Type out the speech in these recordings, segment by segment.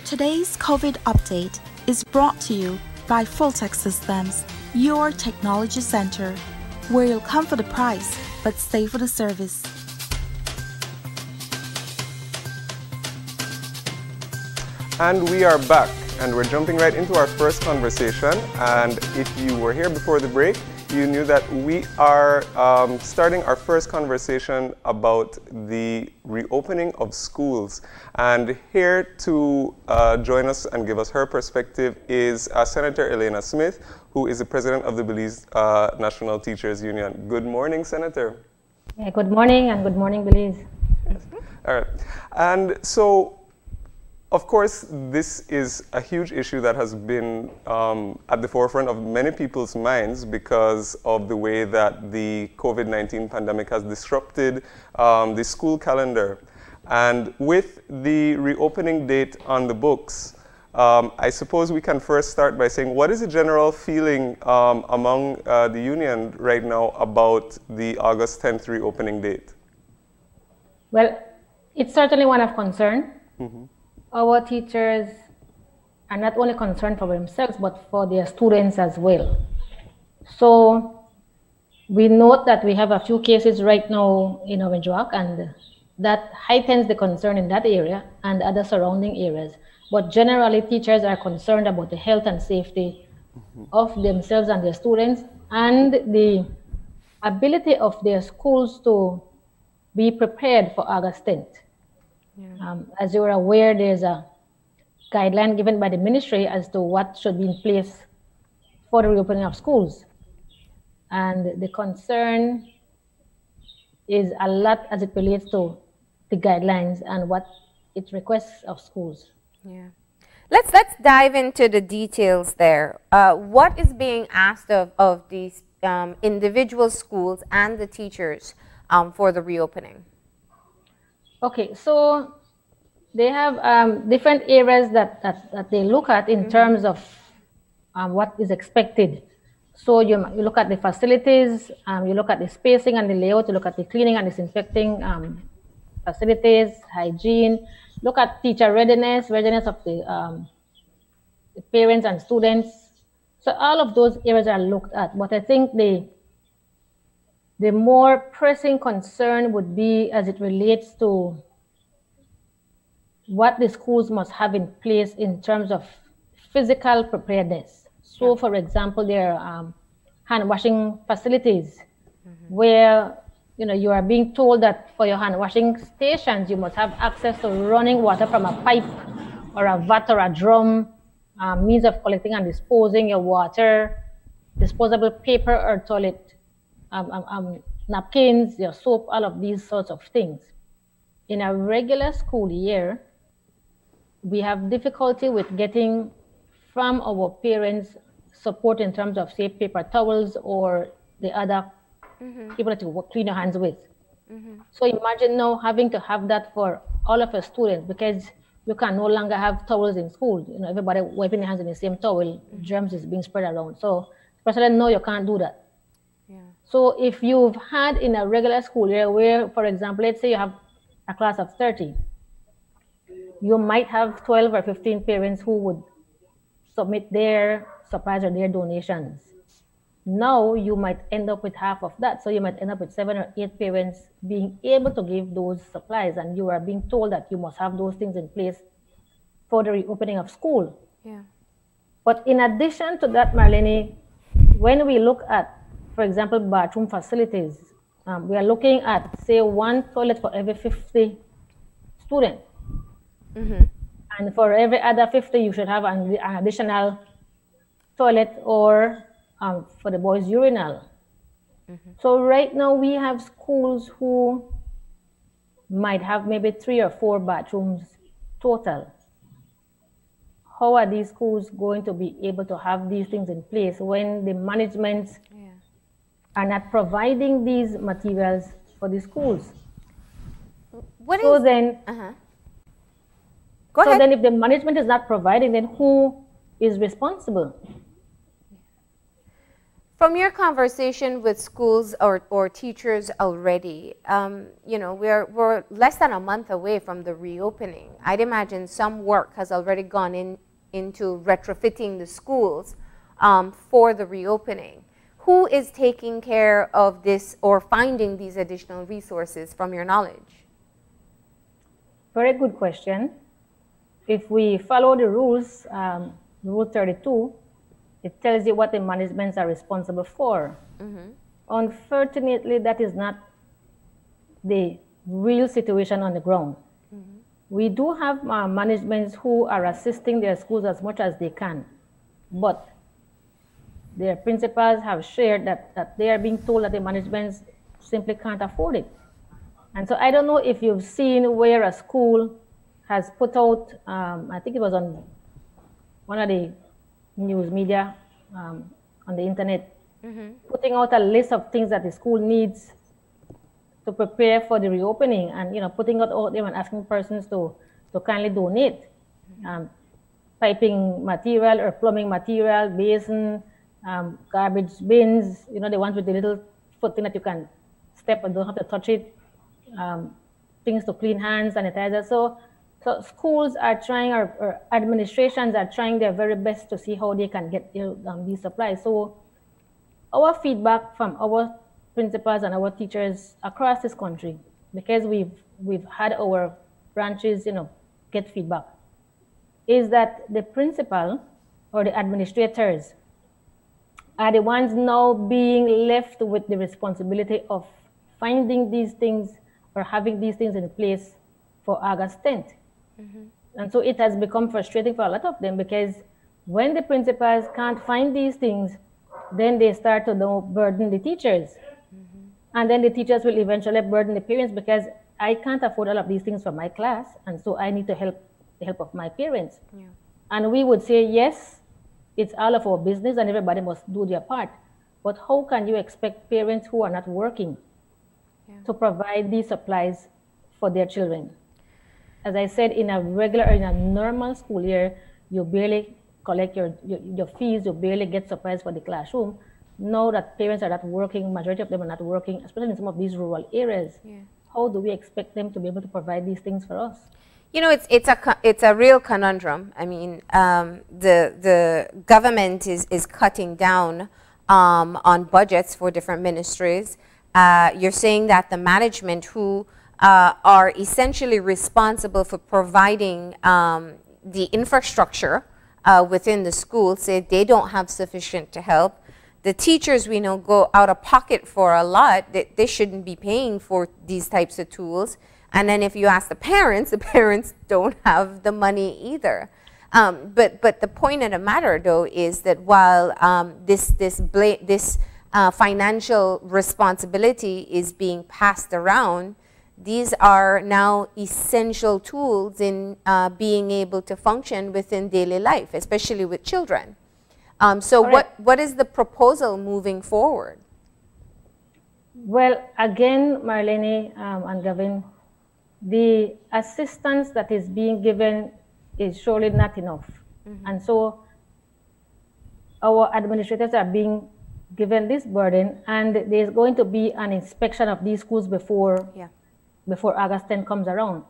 Today's COVID update is brought to you by Fulltech Systems, your technology center, where you'll come for the price but stay for the service. And we are back, and we're jumping right into our first conversation. And if you were here before the break, you knew that we are starting our first conversation about the reopening of schools. And here to join us and give us her perspective is Senator Elena Smith, who is the president of the Belize National Teachers Union. Good morning, Senator. Yeah, good morning, and good morning, Belize. All right. And so, of course, this is a huge issue that has been at the forefront of many people's minds because of the way that the COVID-19 pandemic has disrupted the school calendar. And with the reopening date on the books, I suppose we can first start by saying, what is the general feeling among the union right now about the August 10th reopening date? Well, it's certainly one of concern. Mm-hmm. Our teachers are not only concerned for themselves, but for their students as well. So we note that we have a few cases right now in Orange Walk, and that heightens the concern in that area and other surrounding areas. But generally, teachers are concerned about the health and safety of themselves and their students, and the ability of their schools to be prepared for August 10th. Yeah. As you're aware, there's a guideline given by the ministry as to what should be in place for the reopening of schools. And the concern is a lot as it relates to the guidelines and what it requests of schools. Yeah. Let's dive into the details there. What is being asked of these individual schools and the teachers for the reopening? Okay, so they have different areas that they look at in terms of what is expected. So you look at the facilities, you look at the spacing and the layout, you look at the cleaning and disinfecting facilities, hygiene, look at teacher readiness of the parents and students. So all of those areas are looked at, but I think the more pressing concern would be as it relates to what the schools must have in place in terms of physical preparedness. So, for example, there are hand washing facilities where you are being told that for your hand washing stations, you must have access to running water from a pipe or a vat or a drum, means of collecting and disposing your water, disposable paper or toilet napkins, your soap, all of these sorts of things. In a regular school year, we have difficulty with getting from our parents support in terms of, say, paper towels or the other people that you clean your hands with. So imagine now having to have that for all of your students, because you can no longer have towels in school. Everybody wiping their hands in the same towel, germs is being spread around. So especially now you can't do that. Yeah. So if you've had in a regular school year where, for example, let's say you have a class of 30, you might have 12 or 15 parents who would submit their supplies or their donations. Now you might end up with half of that. So you might end up with 7 or 8 parents being able to give those supplies, and you are being told that you must have those things in place for the reopening of school. Yeah. But in addition to that, Marlene, when we look at, for example, bathroom facilities, we are looking at, say, 1 toilet for every 50 students. And for every other 50, you should have an additional toilet or for the boys' urinal. So right now we have schools who might have maybe 3 or 4 bathrooms total. How are these schools going to be able to have these things in place when the management are not providing these materials for the schools? Then if the management is not providing, then who is responsible? From your conversation with schools or teachers already, you know, we're less than a month away from the reopening. I'd imagine some work has already gone into retrofitting the schools for the reopening. Who is taking care of this or finding these additional resources from your knowledge? Very good question. If we follow the rules, Rule 32, it tells you what the managements are responsible for. Mm-hmm. Unfortunately, that is not the real situation on the ground. Mm-hmm. We do have managements who are assisting their schools as much as they can, but their principals have shared that they are being told that the managements simply can't afford it. And so I don't know if you've seen where a school has put out, I think it was on one of the news media on the internet, mm-hmm. putting out a list of things that the school needs to prepare for the reopening, and putting out there and asking persons to kindly donate piping material or plumbing material, basin, garbage bins, the ones with the little foot thing that you can step and don't have to touch it, things to clean hands, sanitizer. So schools are trying, or administrations are trying their very best to see how they can get these supplies. So our feedback from our principals and our teachers across this country, because we've had our branches, get feedback, is that the principal or the administrators are the ones now being left with the responsibility of finding these things or having these things in place for August 10th. Mm-hmm. And so it has become frustrating for a lot of them, because when the principals can't find these things, then they start to burden the teachers. Mm-hmm. And then the teachers will eventually burden the parents, because I can't afford all of these things for my class, and so I need the help of my parents. Yeah. And we would say, yes, it's all of our business and everybody must do their part. But how can you expect parents who are not working to provide these supplies for their children? As I said, in a normal school year, you barely collect your fees, you barely get supplies for the classroom. Now that parents are not working, majority of them are not working, especially in some of these rural areas. Yeah. How do we expect them to be able to provide these things for us? It's a real conundrum. I mean, the government is cutting down on budgets for different ministries. You're saying that the management who are essentially responsible for providing the infrastructure within the school say they don't have sufficient to help. The teachers we know go out of pocket for a lot. They shouldn't be paying for these types of tools. And then if you ask the parents don't have the money either. But the point of the matter, though, is that while this financial responsibility is being passed around, these are now essential tools in being able to function within daily life, especially with children. So what is the proposal moving forward? Well, again, Marlene and Gavin, the assistance that is being given is surely not enough. Mm-hmm. And so our administrators are being given this burden, and there's going to be an inspection of these schools before August 10 comes around.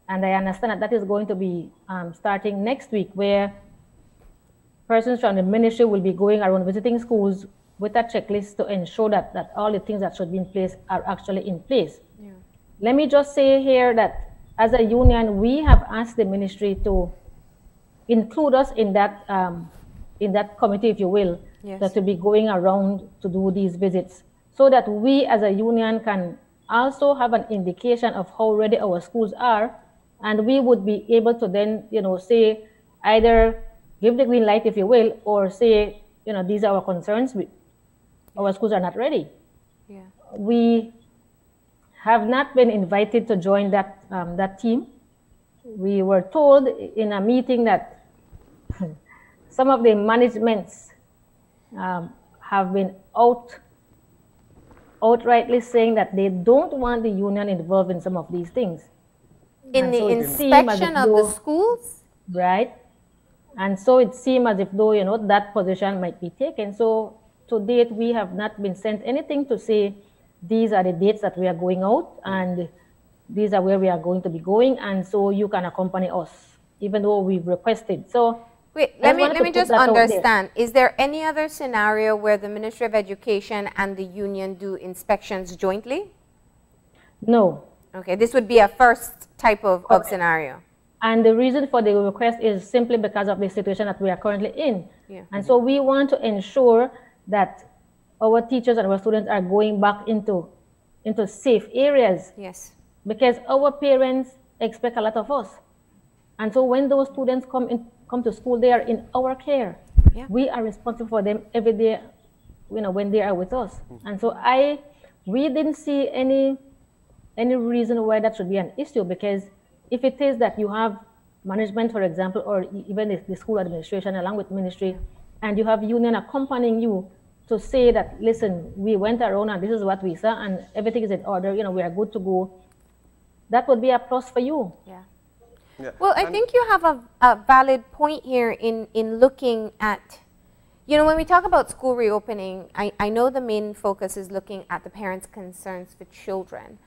And I understand that is going to be starting next week, where persons from the ministry will be going around visiting schools with a checklist to ensure that all the things that should be in place are actually in place. Yeah. Let me just say here that as a union, we have asked the ministry to include us in that committee, if you will, yes, that will be going around to do these visits, so that we as a union can also have an indication of how ready our schools are, and we would be able to then, say, either give the green light, if you will, or say, these are our concerns. Our schools are not ready. Yeah. We have not been invited to join that team. We were told in a meeting that some of the managements have been outrightly saying that they don't want the union involved in some of these things. In the inspection of the schools? Right. And so it seemed as if though, that position might be taken. So to date, we have not been sent anything to say these are the dates that we are going out and these are where we are going to be going, and so you can accompany us, even though we've requested. So wait, let me just understand. Is there any other scenario where the Ministry of Education and the union do inspections jointly? No. Okay, this would be a first type of scenario. And the reason for the request is simply because of the situation that we are currently in. Yeah. And so we want to ensure that our teachers and our students are going back into safe areas. Yes. Because our parents expect a lot of us. And so when those students come to school, they are in our care. Yeah. We are responsible for them every day, when they are with us. And so we didn't see any reason why that should be an issue, because if it is that you have management, for example, or even the school administration along with ministry, and you have union accompanying you to say that, listen, we went around and this is what we saw and everything is in order, we are good to go, that would be a plus for you. Yeah. Yeah. Well, I think you have a valid point here in looking at, when we talk about school reopening, I know the main focus is looking at the parents' concerns for children.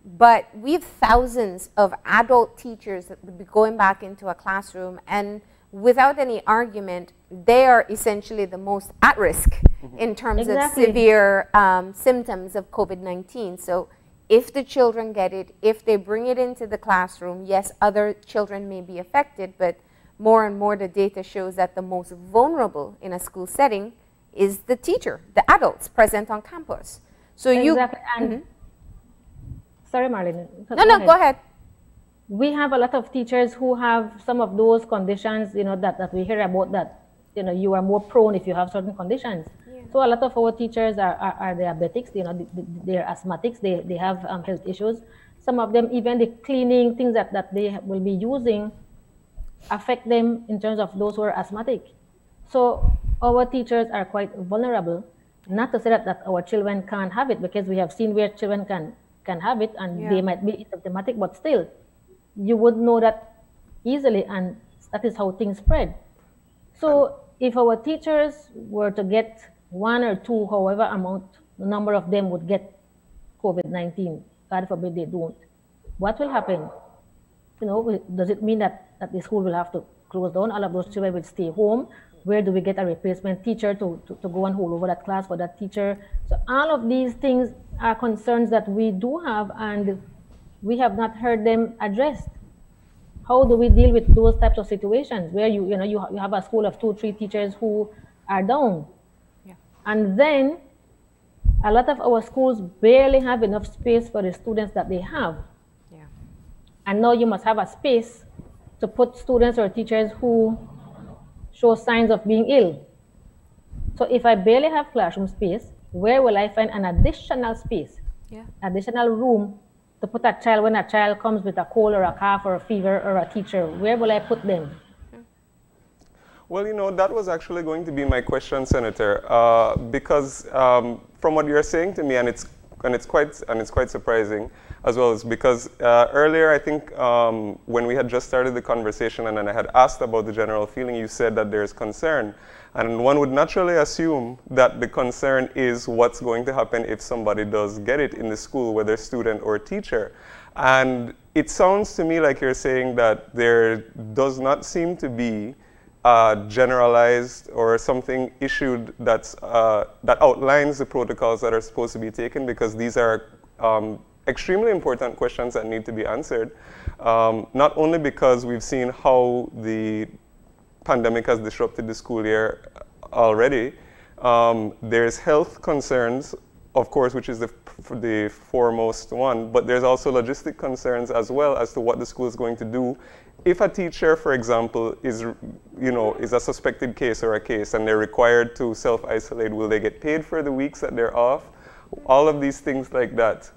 But we have thousands of adult teachers that would be going back into a classroom, and without any argument, they are essentially the most at risk in terms of severe symptoms of COVID-19. So if the children get it, if they bring it into the classroom, yes, other children may be affected, but more and more the data shows that the most vulnerable in a school setting is the teacher, the adults present on campus. So Sorry, Marlene. No, go ahead. We have a lot of teachers who have some of those conditions, that we hear about, that, you are more prone if you have certain conditions. Yeah. So a lot of our teachers are diabetics, they're asthmatics, they have health issues. Some of them, even the cleaning things that they will be using affect them in terms of those who are asthmatic. So our teachers are quite vulnerable. Not to say that our children can't have it, because we have seen where children can have it and they might be symptomatic, but still you would know that easily, and that is how things spread. So if our teachers were to get one or two, however the number of them would get COVID-19, God forbid they don't, what will happen? Does it mean that the school will have to close down? All of those children will stay home. Where do we get a replacement teacher to go and hold over that class for that teacher? So all of these things are concerns that we do have, and we have not heard them addressed. How do we deal with those types of situations where you have a school of 2-3 teachers who are down? Yeah. And then a lot of our schools barely have enough space for the students that they have. Yeah. And now you must have a space to put students or teachers who show signs of being ill. So if I barely have classroom space, where will I find an additional space, additional room to put a child when a child comes with a cold or a cough or a fever, or a teacher? Where will I put them? Well, that was actually going to be my question, Senator, because from what you're saying to me, and it's quite surprising as well, is because earlier, I think when we had just started the conversation and then I had asked about the general feeling, you said that there's concern. And one would naturally assume that the concern is what's going to happen if somebody does get it in the school, whether student or teacher. And it sounds to me like you're saying that there does not seem to be generalized or something issued that outlines the protocols that are supposed to be taken, because these are extremely important questions that need to be answered, not only because we've seen how the pandemic has disrupted the school year already. There's health concerns, of course, which is the foremost one, but there's also logistic concerns as well as to what the school is going to do. If a teacher, for example, is a suspected case or a case and they're required to self-isolate, will they get paid for the weeks that they're off? All of these things like that.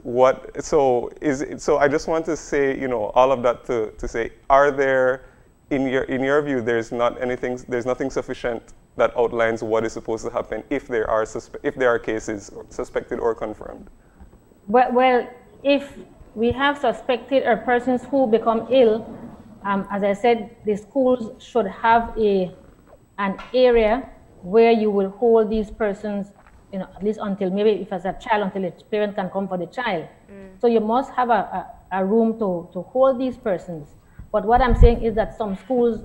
So I just want to say, all of that to say, are there, in your view, there's nothing sufficient that outlines what is supposed to happen if there are cases suspected or confirmed? Well, if we have suspected or persons who become ill, as I said, the schools should have an area where you will hold these persons at least until maybe if it's a child, until its parent can come for the child. So you must have a room to hold these persons. But what I'm saying is that some schools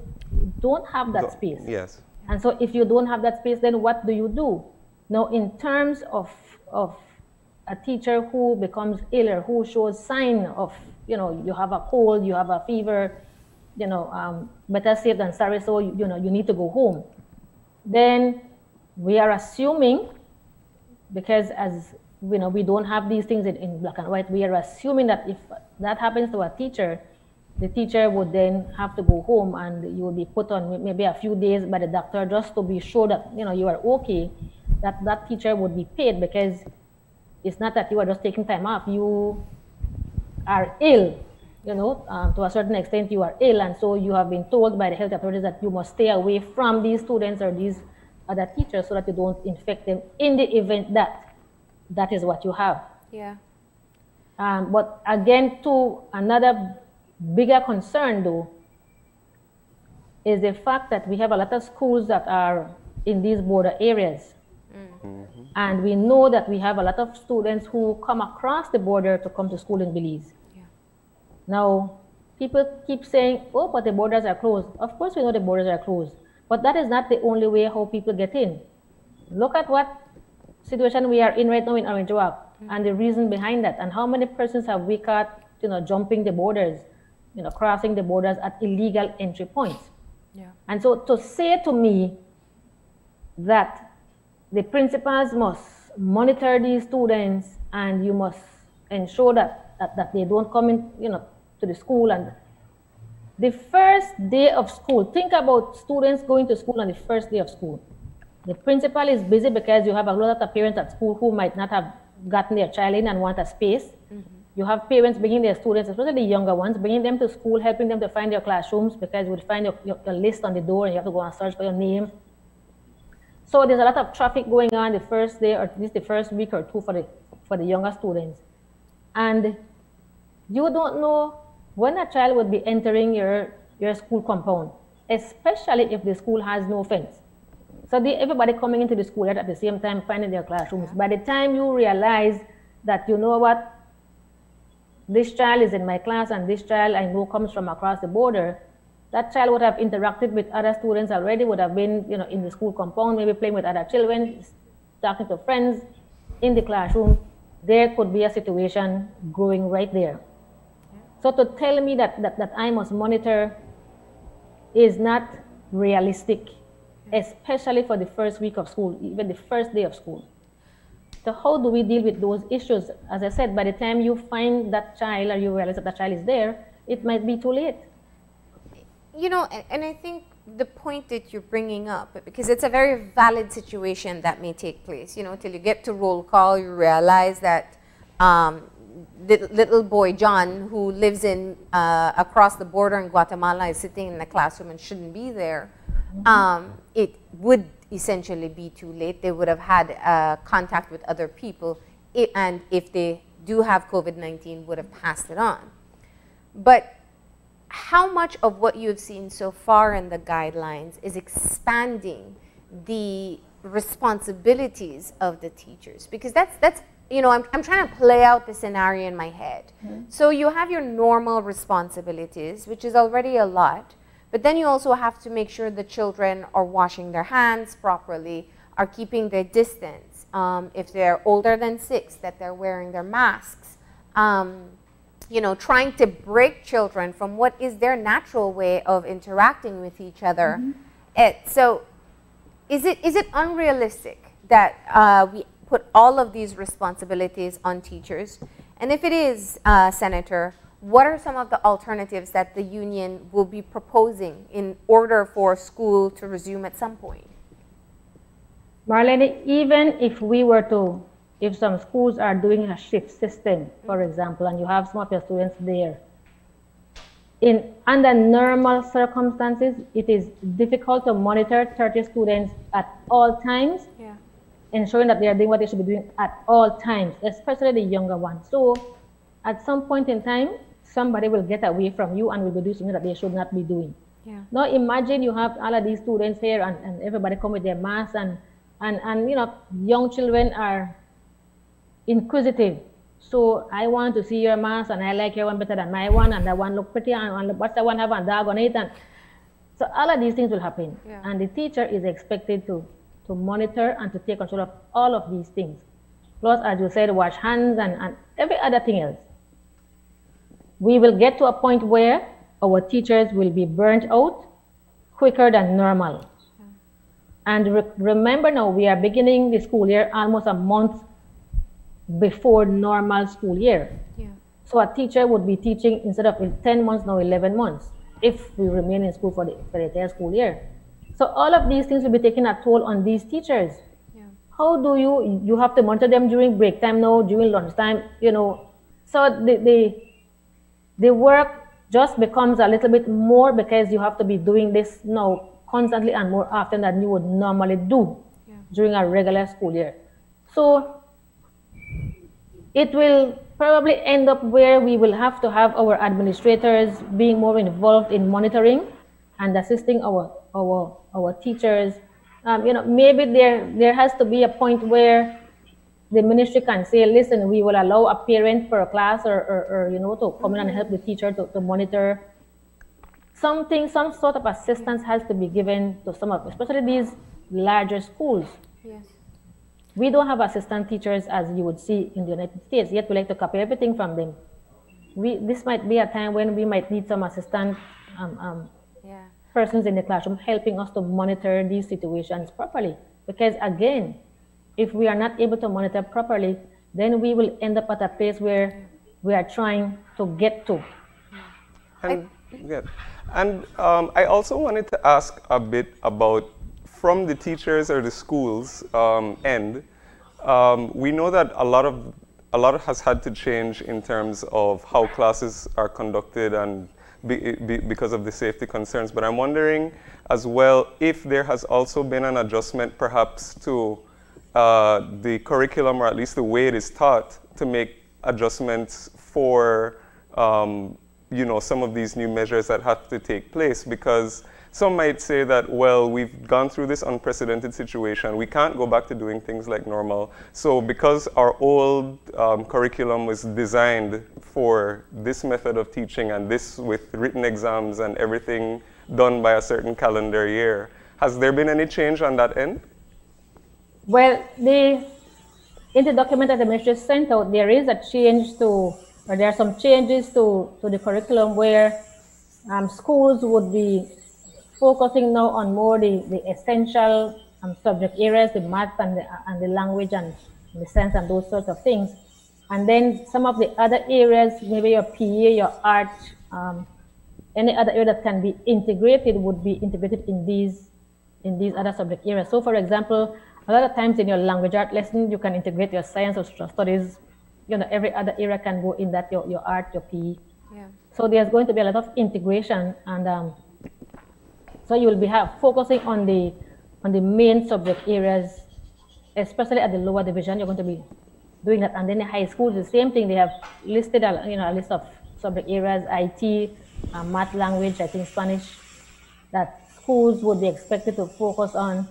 don't have that space. Yes. And so if you don't have that space, then what do you do? Now, in terms of a teacher who becomes ill or who shows sign of, you have a cold, you have a fever, better safe than sorry, so you need to go home. Then we are assuming, because as we don't have these things in black and white, we are assuming that if that happens to a teacher, the teacher would then have to go home and you will be put on maybe a few days by the doctor just to be sure that you are okay, that teacher would be paid, because it's not that you are just taking time off, you are ill, to a certain extent you are ill, and so you have been told by the health authorities that you must stay away from these students or these other teachers so that you don't infect them in the event that is what you have. Yeah. But again, to another bigger concern though, is the fact that we have a lot of schools that are in these border areas. And we know that we have a lot of students who come across the border to come to school in Belize. Yeah. Now, people keep saying, oh, but the borders are closed. Of course we know the borders are closed, but that is not the only way how people get in. Look at what situation we are in right now in Orange Walk, and the reason behind that, and how many persons have we caught, jumping the borders, crossing the borders at illegal entry points. Yeah. And so to say to me that the principals must monitor these students and you must ensure that they don't come in, to the school, and the first day of school, think about students going to school on the first day of school. The principal is busy because you have a lot of parents at school who might not have gotten their child in and want a space. You have parents bringing their students, especially the younger ones, bringing them to school, helping them to find their classrooms, because you would find your list on the door and you have to go and search for your name. So there's a lot of traffic going on the first day, or at least the first week or two for the younger students. And you don't know when a child would be entering your school compound, especially if the school has no fence. So everybody coming into the school at the same time, finding their classrooms. By the time you realize that, this child is in my class and this child I know comes from across the border, that child would have interacted with other students already, would have been in the school compound, maybe playing with other children, talking to friends in the classroom. There could be a situation growing right there. So to tell me that I must monitor is not realistic, especially for the first week of school, even the first day of school. So how do we deal with those issues? As I said, by the time you find that child or you realize that that child is there, it might be too late. And I think the point that you're bringing up, because it's a very valid situation that may take place, till you get to roll call, you realize that little boy John, who lives in across the border in Guatemala, is sitting in the classroom and shouldn't be there. It would essentially be too late. They would have had contact with other people, and if they do have COVID-19, would have passed it on. But how much of what you've seen so far in the guidelines is expanding the responsibilities of the teachers? Because that's I'm trying to play out the scenario in my head. So you have your normal responsibilities, which is already a lot. But then you also have to make sure the children are washing their hands properly, are keeping their distance. If they're older than 6, that they're wearing their masks. Trying to break children from what is their natural way of interacting with each other. So is it unrealistic that we put all of these responsibilities on teachers? And if it is, Senator, what are some of the alternatives that the union will be proposing in order for school to resume at some point? Marlene, even if some schools are doing a shift system, for example, and you have some of your students there, under normal circumstances, it is difficult to monitor 30 students at all times, ensuring that they are doing what they should be doing at all times, especially the younger ones. So at some point in time, somebody will get away from you and will be doing something that they should not be doing. Now imagine you have all of these students here and everybody come with their masks and And you know, young children are inquisitive. So I want to see your mask, and I like your one better than my one, and that one look pretty, and what's that one have a dog on it, and so all of these things will happen. Yeah. And the teacher is expected to monitor and to take control of all of these things. Plus, as you said, wash hands and every other thing else. We will get to a point where our teachers will be burnt out quicker than normal. And remember now, we are beginning the school year almost a month before normal school year. Yeah. So a teacher would be teaching instead of 10 months, now 11 months, if we remain in school for the entire school year. So all of these things will be taking a toll on these teachers. Yeah. How do you have to monitor them during break time now, during lunchtime, you know. So the work just becomes a little bit more because you have to be doing this now constantly and more often than you would normally do during a regular school year. So it will probably end up where we will have to have our administrators being more involved in monitoring and assisting our teachers. You know, maybe there has to be a point where the ministry can say, listen, we will allow a parent per class or you know, to come in and help the teacher to monitor. Some sort of assistance has to be given to some of, especially these larger schools. Yes. We don't have assistant teachers as you would see in the United States, yet we like to copy everything from them. This might be a time when we might need some assistant persons in the classroom helping us to monitor these situations properly. Because again, if we are not able to monitor properly, then we will end up at a place where we are trying to get to. And I also wanted to ask a bit about, from the teachers or the schools end, we know that a lot has had to change in terms of how classes are conducted and because of the safety concerns. But I'm wondering as well if there has also been an adjustment perhaps to the curriculum, or at least the way it is taught, to make adjustments for you know, some of these new measures that have to take place. Because some might say that, well, we've gone through this unprecedented situation. We can't go back to doing things like normal. So because our old curriculum was designed for this method of teaching and this with written exams and everything done by a certain calendar year, has there been any change on that end? Well, in the document that the ministry sent out, there is a change to, or there are some changes to the curriculum where schools would be focusing now on more the essential subject areas, the math and the language and the science and those sorts of things. And then some of the other areas, maybe your PE, your art, any other area that can be integrated would be integrated in these other subject areas. So for example, a lot of times in your language art lesson, you can integrate your science or studies. You know, every other area can go in that, your art, your PE. Yeah. So there's going to be a lot of integration, and so you will be focusing on the main subject areas, especially at the lower division. You're going to be doing that, and then the high schools, the same thing. They have listed a list of subject areas: IT, math, language, I think Spanish, that schools would be expected to focus on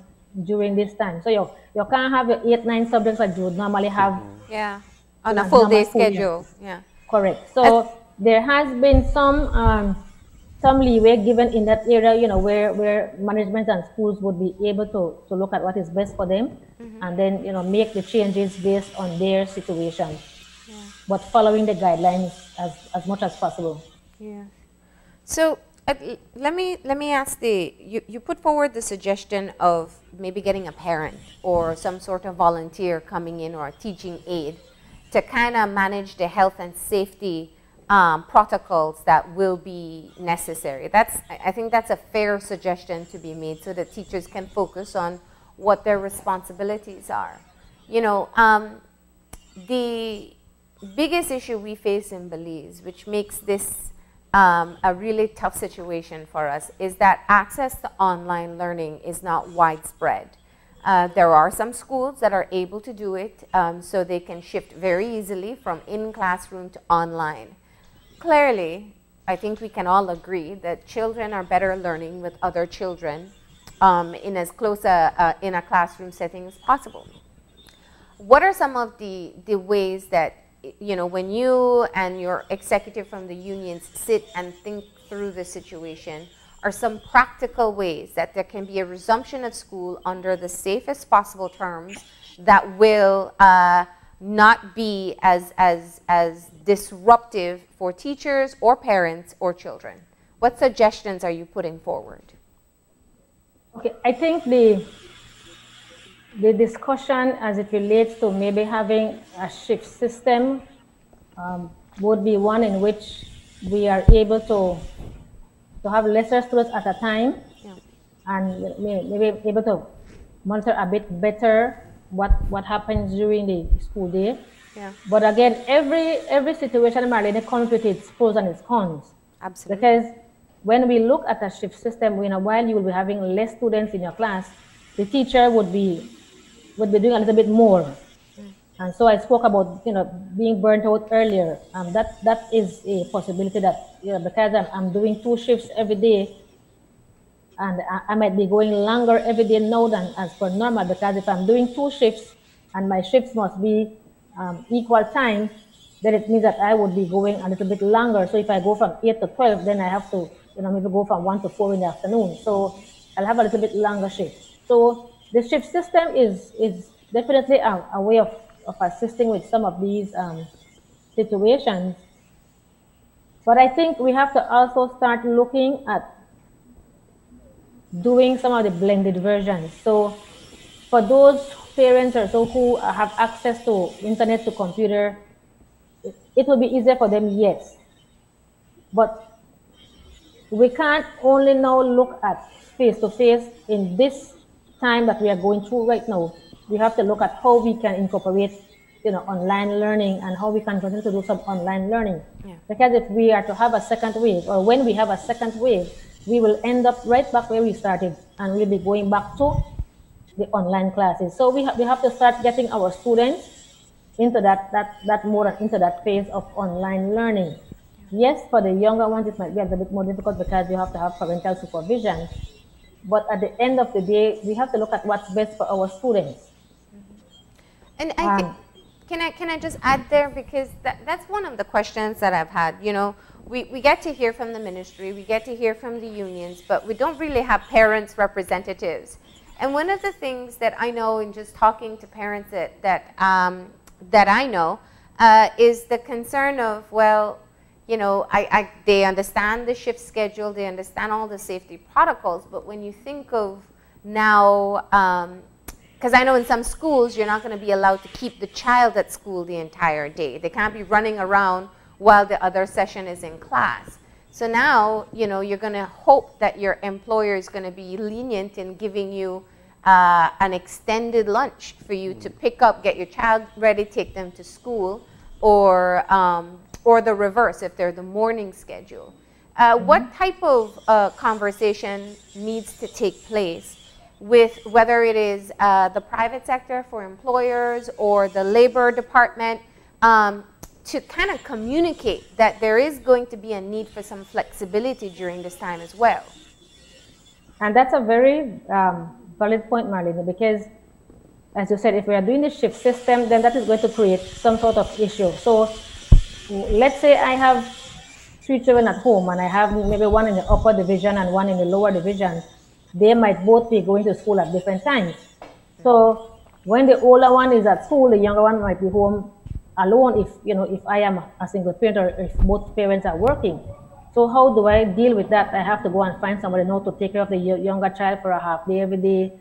during this time. So you can't have your 8, 9 subjects that you would normally have. Yeah, on a full day schedule. Yeah, correct. So there has been some leeway given in that area, you know, where management and schools would be able to look at what is best for them, and then, you know, make the changes based on their situation, but following the guidelines as much as possible. Yeah. So let me ask you put forward the suggestion of maybe getting a parent or some sort of volunteer coming in, or a teaching aide, to kind of manage the health and safety protocols that will be necessary. I think that's a fair suggestion to be made, so that teachers can focus on what their responsibilities are. You know, the biggest issue we face in Belize, which makes this a really tough situation for us, is that access to online learning is not widespread. There are some schools that are able to do it, so they can shift very easily from in-classroom to online. Clearly, I think we can all agree that children are better learning with other children in as close in a classroom setting as possible. What are some of the ways that, you know, when you and your executive from the unions sit and think through the situation, are some practical ways that there can be a resumption of school under the safest possible terms that will not be as disruptive for teachers or parents or children? What suggestions are you putting forward? Okay, I think the discussion as it relates to maybe having a shift system would be one in which we are able to have lesser students at a time, yeah, and maybe able to monitor a bit better what happens during the school day. Yeah. But again, every situation, Marlene, comes with its pros and its cons. Absolutely. Because when we look at a shift system, in a while you will be having less students in your class, the teacher would be doing a little bit more. And so I spoke about, you know, being burnt out earlier. That is a possibility that, you know, because I'm doing 2 shifts every day, and I might be going longer every day now than as per normal, because if I'm doing 2 shifts and my shifts must be equal time, then it means that I would be going a little bit longer. So if I go from 8 to 12, then I have to, you know, maybe go from 1 to 4 in the afternoon. So I'll have a little bit longer shift. So the shift system is definitely a way of assisting with some of these situations. But I think we have to also start looking at doing some of the blended versions. So for those parents or so who have access to internet, to computer, it will be easier for them, yes. But we can't only now look at face-to-face in this time that we are going through right now. We have to look at how we can incorporate, you know, online learning, and how we can continue to do some online learning. Yeah. Because if we are to have a second wave, or when we have a second wave, we will end up right back where we started, and we'll be going back to the online classes. So we have to start getting our students into that phase of online learning. Yes, for the younger ones, it might be a little bit more difficult because you have to have parental supervision. But at the end of the day, we have to look at what's best for our students. And I think, can I just add there, because that's one of the questions that I've had. You know, we get to hear from the ministry, we get to hear from the unions, but we don't really have parents' representatives. And one of the things that I know in just talking to parents that I know is the concern of, well, you know, they understand the shift schedule, they understand all the safety protocols, but when you think of now, because I know in some schools you're not going to be allowed to keep the child at school the entire day. They can't be running around while the other session is in class. So now, you know, you're going to hope that your employer is going to be lenient in giving you an extended lunch for you to pick up, get your child ready, take them to school, or the reverse if they're the morning schedule. What type of conversation needs to take place with whether it is the private sector for employers or the labor department to kind of communicate that there is going to be a need for some flexibility during this time as well? And that's a very valid point, Marlene, because as you said, if we are doing the shift system, then that is going to create some sort of issue. So let's say I have 3 children at home, and I have maybe one in the upper division and one in the lower division. They might both be going to school at different times. So when the older one is at school, the younger one might be home alone if I am a single parent, or if both parents are working. So how do I deal with that? I have to go and find somebody now to take care of the younger child for a half day every day.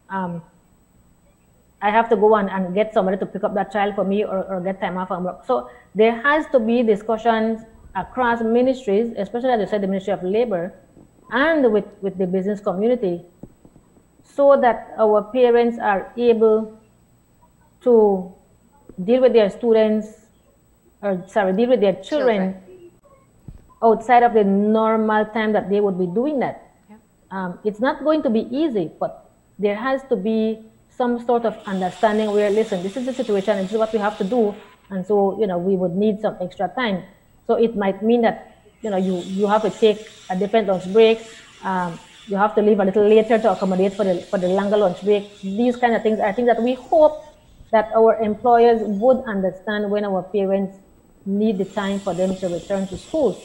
I have to go and get somebody to pick up that child for me, or get time off from work. So there has to be discussions across ministries, especially as you said, the Ministry of Labor, and with the business community, so that our parents are able to deal with their students, deal with their children outside of the normal time that they would be doing that. Yeah. It's not going to be easy, but there has to be some sort of understanding where, listen, this is the situation, this is what we have to do, and so, you know, we would need some extra time. So it might mean that, you know, you have to take a different lunch break. you have to leave a little later to accommodate for the longer lunch break. These kind of things are things that we hope that our employers would understand when our parents need the time for them to return to school.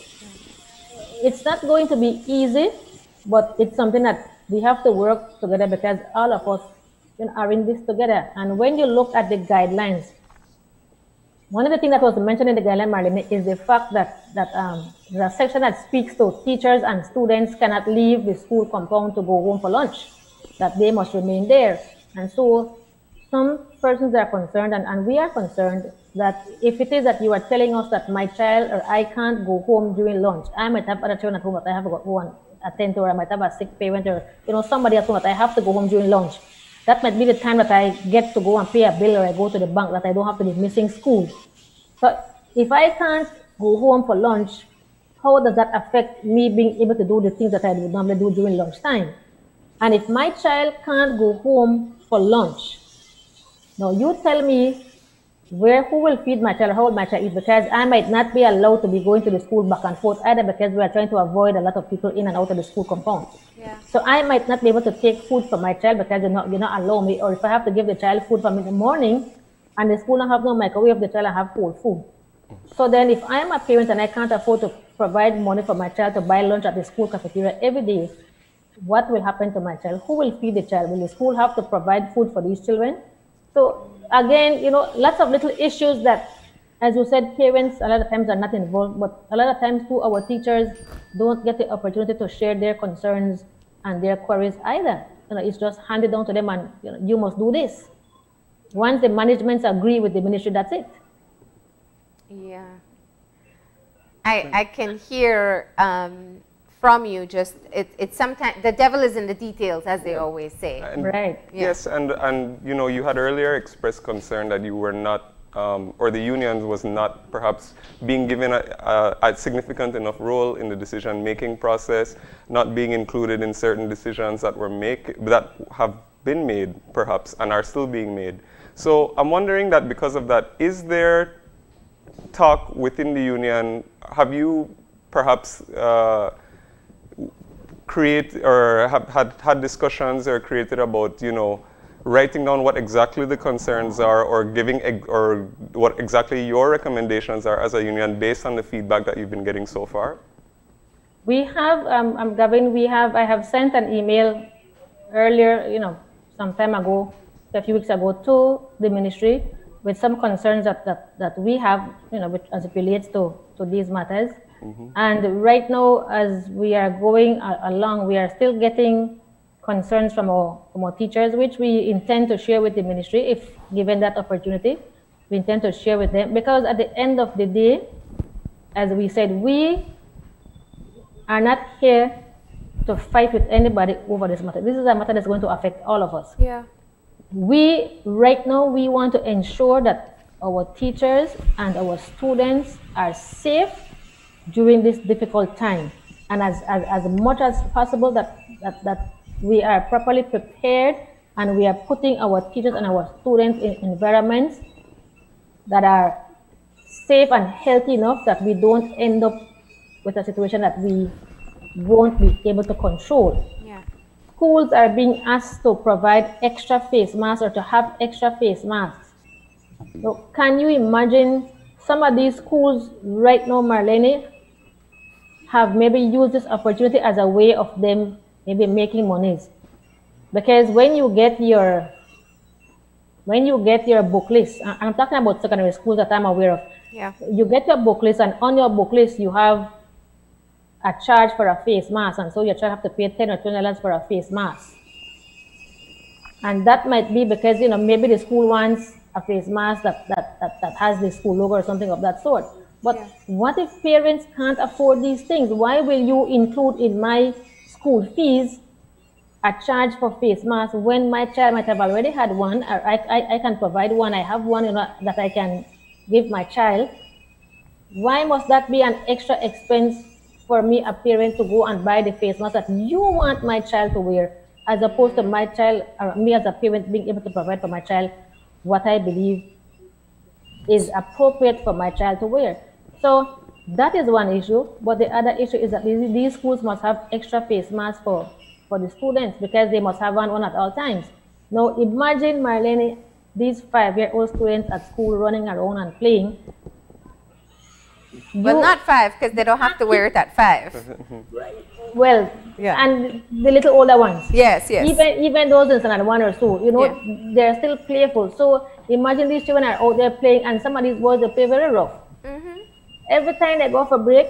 It's not going to be easy, but it's something that we have to work together because all of us are in this together. And when you look at the guidelines, one of the things that was mentioned in the guideline, Marlene, is the fact that there's a section that speaks to teachers and students cannot leave the school compound to go home for lunch, that they must remain there. And so some persons are concerned, and we are concerned, that if it is that you are telling us that my child or I can't go home during lunch, I might have other children at home that I have to go and attend to, or I might have a sick parent, or somebody at home that I have to go home during lunch. That might be the time that I get to go and pay a bill, or I go to the bank, that I don't have to be missing school. So if I can't go home for lunch, how does that affect me being able to do the things that I would normally do during lunchtime? And if my child can't go home for lunch, now you tell me who will feed my child, how will my child eat? Because I might not be allowed to be going to the school back and forth either, because we are trying to avoid a lot of people in and out of the school compound. Yeah. So I might not be able to take food for my child because you're not allow me. Or if I have to give the child food from in the morning and the school don't have no microwave, the child will have cold food. So then if I'm a parent and I can't afford to provide money for my child to buy lunch at the school cafeteria every day, what will happen to my child? Who will feed the child? Will the school have to provide food for these children? So again, lots of little issues that, as you said, parents a lot of times are not involved, but a lot of times too, our teachers don't get the opportunity to share their concerns and their queries either. It's just handed down to them, and you must do this. Once the managements agree with the ministry, that's it. Yeah. I can hear from you, just it's sometimes the devil is in the details, as they always say. Right. Yeah. Yes, and you had earlier expressed concern that you were not, or the union was not perhaps being given a significant enough role in the decision-making process, not being included in certain decisions that have been made, perhaps, and are still being made. So I'm wondering that because of that, is there talk within the union? Have you perhaps create or have had discussions or created about writing down what exactly the concerns are, or or what exactly your recommendations are as a union based on the feedback that you've been getting so far? We have, Gavin, I have sent an email earlier, some time ago, a few weeks ago, to the ministry with some concerns that we have, as it relates to these matters. Mm-hmm. And right now, as we are going along, we are still getting concerns from our teachers, which we intend to share with the ministry if given that opportunity. We intend to share with them, because at the end of the day, as we said, we are not here to fight with anybody over this matter. This is a matter that's going to affect all of us. Yeah. Right now, we want to ensure that our teachers and our students are safe during this difficult time, and as much as possible that we are properly prepared, and we are putting our teachers and our students in environments that are safe and healthy enough that we don't end up with a situation that we won't be able to control. Yeah. Schools are being asked to provide extra face masks, or to have extra face masks. So can you imagine some of these schools right now, Marlene, have maybe used this opportunity as a way of them maybe making monies? Because when you get your book list, I'm talking about secondary schools that I'm aware of. Yeah. You get your book list, and on your book list you have a charge for a face mask, and so your child have to pay $10 or $20 for a face mask. And that might be because maybe the school wants a face mask that has the school logo or something of that sort. But yeah, what if parents can't afford these things? Why will you include in my school fees a charge for face masks when my child might have already had one, or I can provide one, I have one that I can give my child? Why must that be an extra expense for me, a parent, to go and buy the face mask that you want my child to wear, as opposed to my child, or me as a parent, being able to provide for my child what I believe is appropriate for my child to wear? So that is one issue. But the other issue is that these schools must have extra face masks for for the students because they must have one at all times. Now imagine, Marlene, these 5-year-old students at school running around and playing. Well, not 5, because they don't have to wear it at 5. Well, yeah. And the little older ones. Yes, yes. Even those in standard 1 or 2, you know, yeah. They're still playful. So imagine these children are out there playing, and some of these boys, they play very rough. Every time they go for break,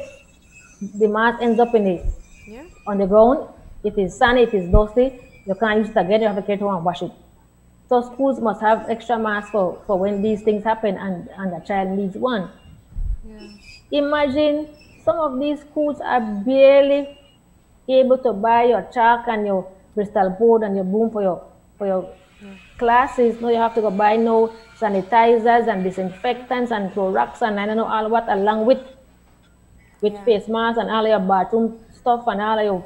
the mask ends up on the ground. It is sunny, it is dusty. You can't use it again. You have to get home and wash it. So schools must have extra masks for when these things happen and the child needs one. Yeah. Imagine some of these schools are barely able to buy your chalk and your Bristol board and your broom for your classes. Now you have to go buy sanitizers and disinfectants and Clorox and I don't know all what, along with face masks and all your bathroom stuff and all your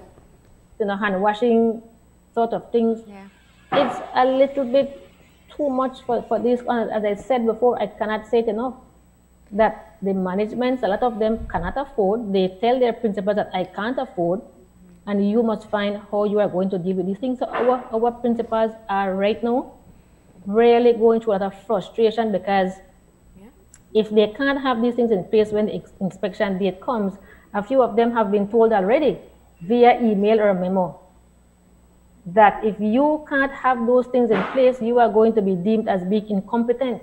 hand washing sort of things. Yeah. It's a little bit too much for this. As I said before, I cannot say it enough that the managements, a lot of them cannot afford. They tell their principals that I can't afford, and you must find how you are going to deal with these things. So our principals are right now really going through a lot of frustration because if they can't have these things in place when the inspection date comes, a few of them have been told already via email or memo that if you can't have those things in place, you are going to be deemed as being incompetent.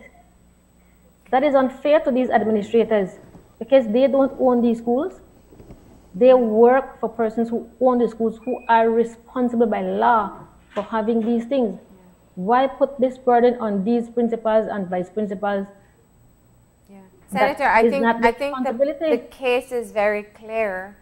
That is unfair to these administrators because they don't own these schools. They work for persons who own the schools, who are responsible by law for having these things. Why put this burden on these principals and vice principals? Yeah. Senator, I think the case is very clear.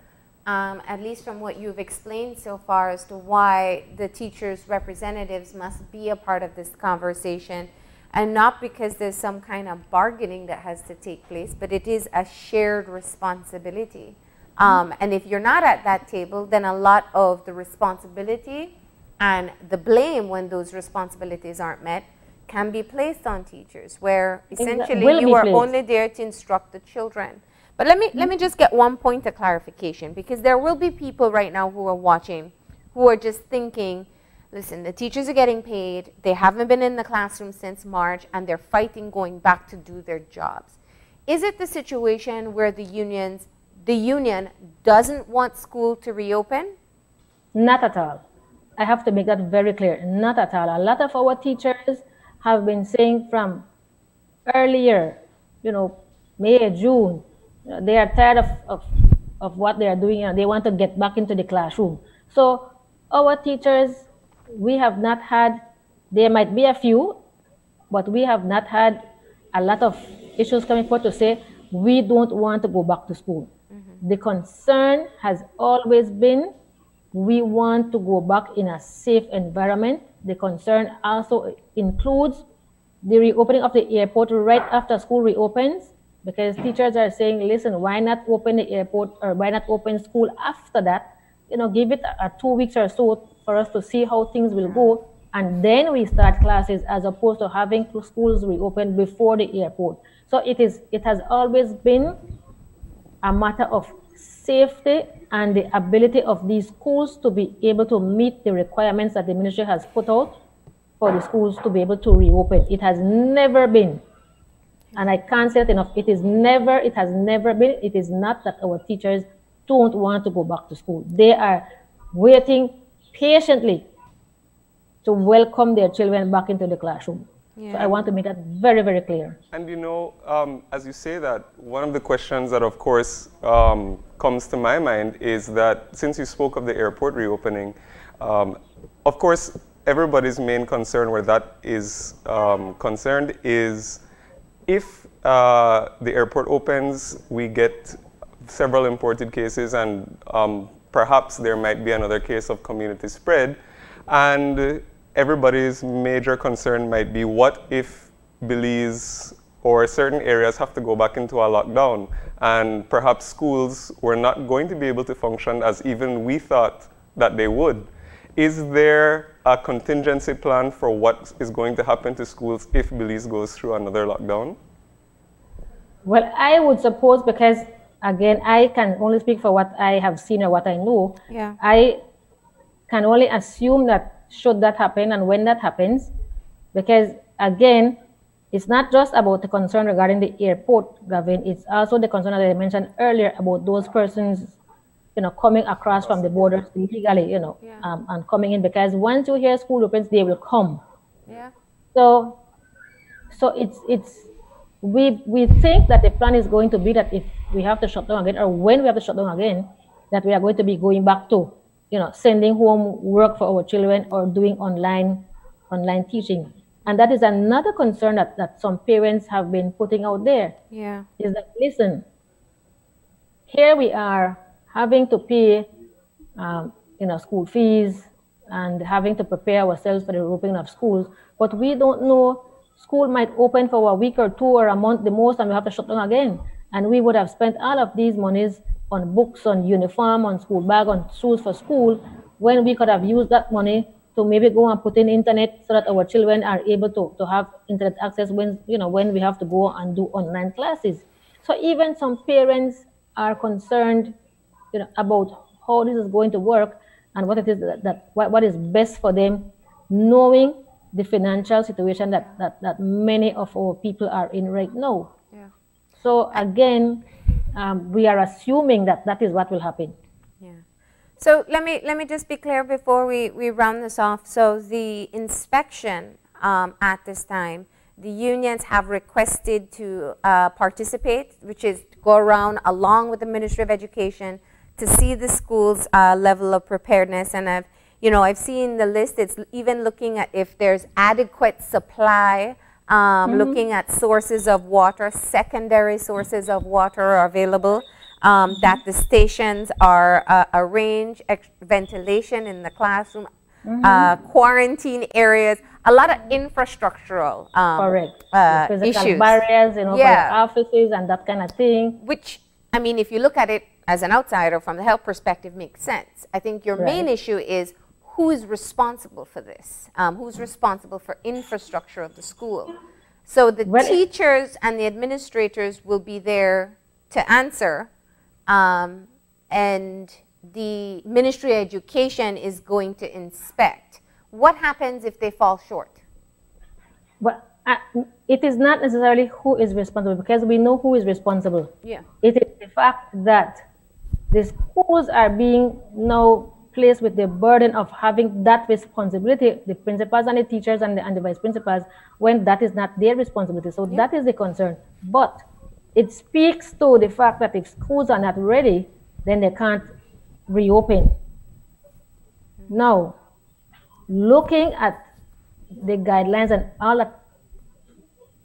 At least from what you've explained so far as to why the teachers' representatives must be a part of this conversation, and not because there's some kind of bargaining that has to take place, but it is a shared responsibility. And if you're not at that table, then a lot of the responsibility and the blame when those responsibilities aren't met can be placed on teachers, where essentially you are only there to instruct the children. But let me just get one point of clarification, because there will be people right now who are watching who are just thinking, listen, the teachers are getting paid, they haven't been in the classroom since March, and they're fighting going back to do their jobs. Is it the situation where the union doesn't want school to reopen? Not at all. I have to make that very clear. Not at all. A lot of our teachers have been saying from earlier, May, June, they are tired of what they are doing. They want to get back into the classroom. So our teachers, we have not had, there might be a few, but we have not had a lot of issues coming forward to say, we don't want to go back to school. The concern has always been, we want to go back in a safe environment. The concern also includes the reopening of the airport right after school reopens, because teachers are saying, listen, why not open the airport, or why not open school after that? Give it 2 weeks or so for us to see how things will go, and then we start classes, as opposed to having schools reopen before the airport. So it has always been a matter of safety and the ability of these schools to be able to meet the requirements that the ministry has put out for the schools to be able to reopen. It has never been, and I can't say it enough, it has never been, it is not that our teachers don't want to go back to school. They are waiting patiently to welcome their children back into the classroom. Yeah. So I want to make that very, very clear. And as you say that, one of the questions that of course comes to my mind is that since you spoke of the airport reopening, of course everybody's main concern where that is concerned is if the airport opens, we get several imported cases, and perhaps there might be another case of community spread, and everybody's major concern might be, what if Belize or certain areas have to go back into a lockdown, and perhaps schools were not going to be able to function as even we thought that they would. Is there a contingency plan for what is going to happen to schools if Belize goes through another lockdown? Well, I would suppose, because again, I can only speak for what I have seen or what I know. Yeah. I can only assume that should that happen and when that happens, because again, it's not just about the concern regarding the airport, Gavin. It's also the concern that I mentioned earlier about those persons, coming across from the borders illegally, Yeah. and coming in, because once you hear school opens, they will come. Yeah. So, it's we think that the plan is going to be that if we have to shut down again, or when we have to shut down again, that we are going to be going back to, sending home work for our children or doing online teaching. And that is another concern that some parents have been putting out there. Yeah. Is that, listen, here we are having to pay, school fees and having to prepare ourselves for the opening of schools, but we don't know, school might open for a week or two or a month the most, and we have to shut down again. And we would have spent all of these monies on books, on uniform, on school bag, on shoes for school, when we could have used that money to maybe go and put in internet so that our children are able to have internet access when we have to go and do online classes. So even some parents are concerned, about how this is going to work and what it is what is best for them, knowing the financial situation that many of our people are in right now. Yeah. So again, we are assuming that is what will happen. Yeah. So let me just be clear before we round this off. So the inspection at this time, the unions have requested to participate, which is to go around along with the Ministry of Education to see the school's level of preparedness. And I've seen the list. It's even looking at if there's adequate supply, looking at sources of water, secondary sources of water are available, that the stations are arranged, ventilation in the classroom, quarantine areas, a lot of infrastructural Correct. Physical issues. barriers, for offices and that kind of thing. Which, I mean, if you look at it as an outsider from the health perspective, makes sense. I think your main issue is who is responsible for this? Who's responsible for infrastructure of the school? So the teachers and the administrators will be there to answer, and the Ministry of Education is going to inspect. What happens if they fall short? Well, it is not necessarily who is responsible, because we know who is responsible. Yeah. It is the fact that the schools are being now placed with the burden of having that responsibility, the principals and the teachers and the vice principals, when that is not their responsibility. So that is the concern. But it speaks to the fact that if schools are not ready, then they can't reopen. Now, looking at the guidelines and all that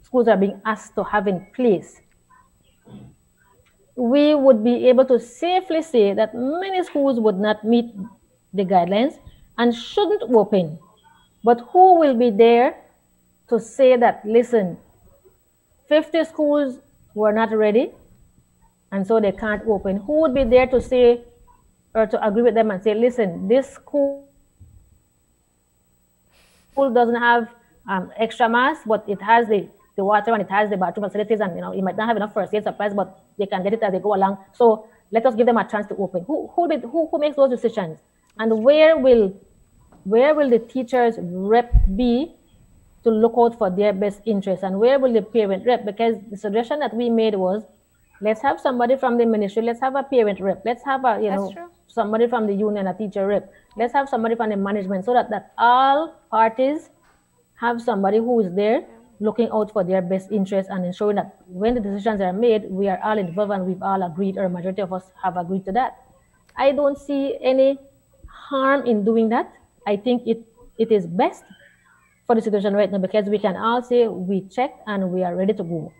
schools are being asked to have in place, we would be able to safely say that many schools would not meet the guidelines and shouldn't open. But who will be there to say that, listen, 50 schools were not ready and so they can't open? Who would be there to say, or to agree with them and say, listen, this school doesn't have extra mass, but it has the water and it has the bathroom facilities, and it might not have enough first aid supplies, but they can get it as they go along. So let us give them a chance to open. Who makes those decisions? And where will the teachers rep be to look out for their best interests? And where will the parent rep? Because the suggestion that we made was, let's have somebody from the ministry, let's have a parent rep, let's have somebody from the union, a teacher rep, let's have somebody from the management, so that all parties have somebody who is there looking out for their best interests and ensuring that when the decisions are made, we are all involved and we've all agreed, or a majority of us have agreed to that. I don't see any harm in doing that. I think it is best for the situation right now, because we can all say we checked and we are ready to go.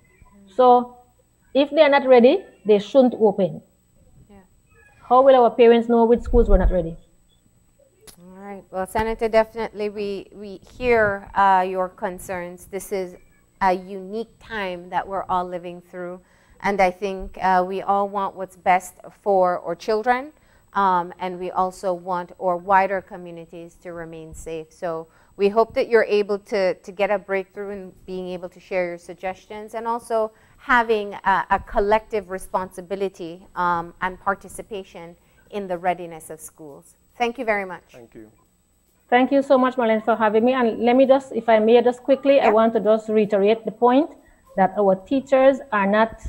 So if they are not ready, they shouldn't open. Yeah. How will our parents know which schools were not ready? All right. Well, Senator, definitely we hear your concerns. This is a unique time that we're all living through, and I think we all want what's best for our children, and we also want our wider communities to remain safe. So we hope that you're able to get a breakthrough in being able to share your suggestions, and also having a collective responsibility and participation in the readiness of schools. Thank you very much. Thank you. Thank you so much, Marlene, for having me. And let me just, if I may, just quickly, I want to just reiterate the point that our teachers are not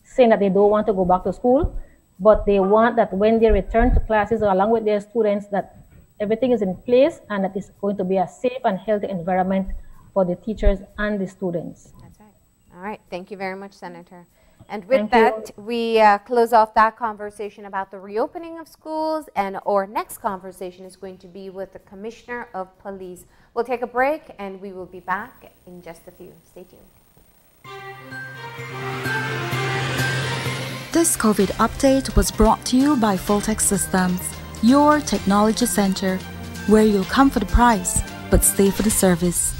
saying that they don't want to go back to school, but they want that when they return to classes or along with their students, that everything is in place and that it's going to be a safe and healthy environment for the teachers and the students. That's right. All right. Thank you very much, Senator. And with that, we close off that conversation about the reopening of schools, and our next conversation is going to be with the Commissioner of Police. We'll take a break and we will be back in just a few. Stay tuned. This COVID update was brought to you by Fulltech Systems, your technology center, where you'll come for the price, but stay for the service.